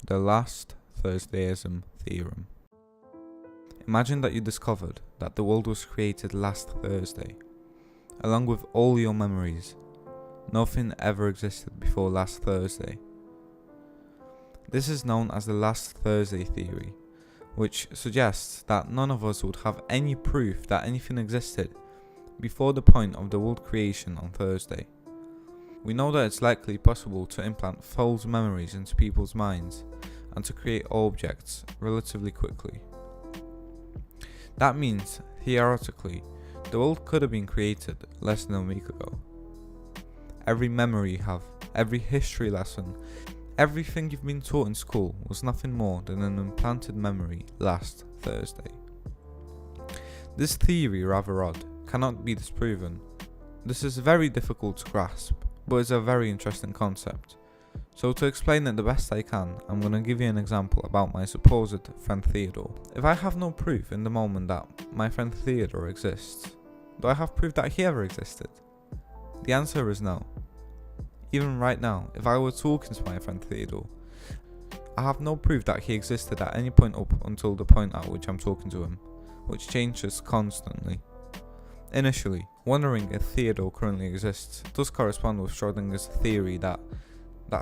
The Last Thursdayism theorem. Imagine that you discovered that the world was created last Thursday, along with all your memories. Nothing ever existed before last Thursday. This is known as the Last Thursday theory, which suggests that none of us would have any proof that anything existed before the point of the world creation on Thursday. We know that it's likely possible to implant false memories into people's minds and to create objects relatively quickly. That means, theoretically, the world could have been created less than a week ago. Every memory you have, every history lesson, everything you've been taught in school was nothing more than an implanted memory last Thursday. This theory, rather odd, cannot be disproven. This is very difficult to grasp, but it's a very interesting concept. So to explain it the best I can, I'm going to give you an example about my supposed friend Theodore. If I have no proof in the moment that my friend Theodore exists, do I have proof that he ever existed? The answer is no. Even right now, if I were talking to my friend Theodore, I have no proof that he existed at any point up until the point at which I'm talking to him, which changes constantly. Initially, wondering if Theodore currently exists does correspond with Schrodinger's theory that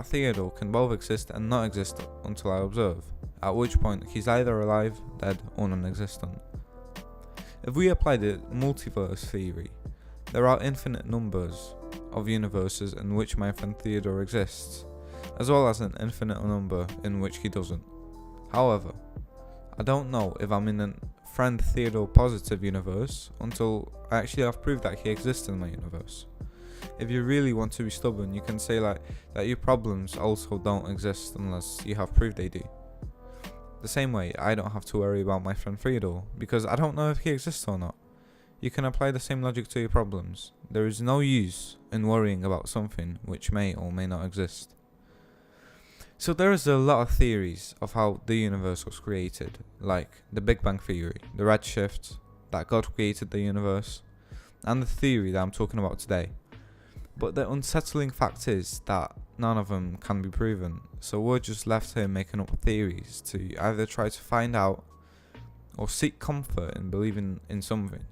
Theodore can both exist and not exist until I observe, at which point he's either alive, dead, or non-existent. If we apply the multiverse theory, there are infinite numbers of universes in which my friend Theodore exists, as well as an infinite number in which he doesn't. However, I don't know if I'm in a friend Theodore positive universe until I actually have proof that he exists in my universe. If you really want to be stubborn, you can say that your problems also don't exist unless you have proof they do. The same way, I don't have to worry about my friend Theodore because I don't know if he exists or not. You can apply the same logic to your problems. There is no use in worrying about something which may or may not exist. So there is a lot of theories of how the universe was created, like the Big Bang Theory, the redshift, that God created the universe, and the theory that I'm talking about today. But the unsettling fact is that none of them can be proven, so we're just left here making up theories to either try to find out or seek comfort in believing in something.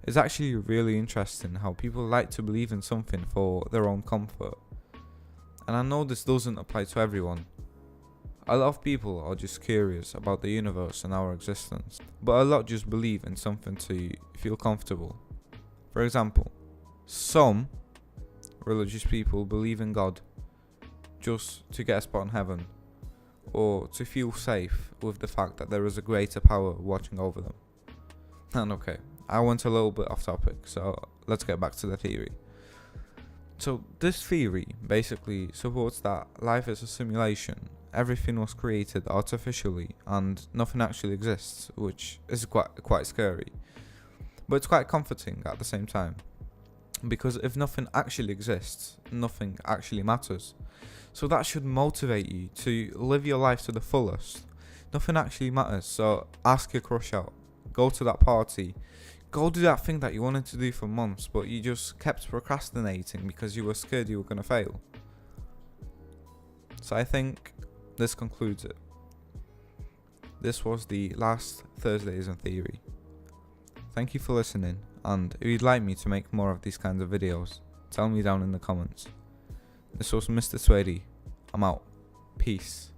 It's actually really interesting how people like to believe in something for their own comfort. And I know this doesn't apply to everyone. A lot of people are just curious about the universe and our existence, but a lot just believe in something to feel comfortable. For example, some religious people believe in God just to get a spot in heaven, or to feel safe with the fact that there is a greater power watching over them. And okay, I went a little bit off topic, so let's get back to the theory. So this theory basically supports that life is a simulation, everything was created artificially and nothing actually exists, which is quite scary. But it's quite comforting at the same time, because if nothing actually exists, nothing actually matters. So that should motivate you to live your life to the fullest. Nothing actually matters, so ask your crush out, go to that party, go do that thing that you wanted to do for months but you just kept procrastinating because you were scared you were going to fail. So I think this concludes it. This was the Last Thursdayism theory. Thank you for listening, and if you'd like me to make more of these kinds of videos, tell me down in the comments. This was Mr. Swady. I'm out. Peace.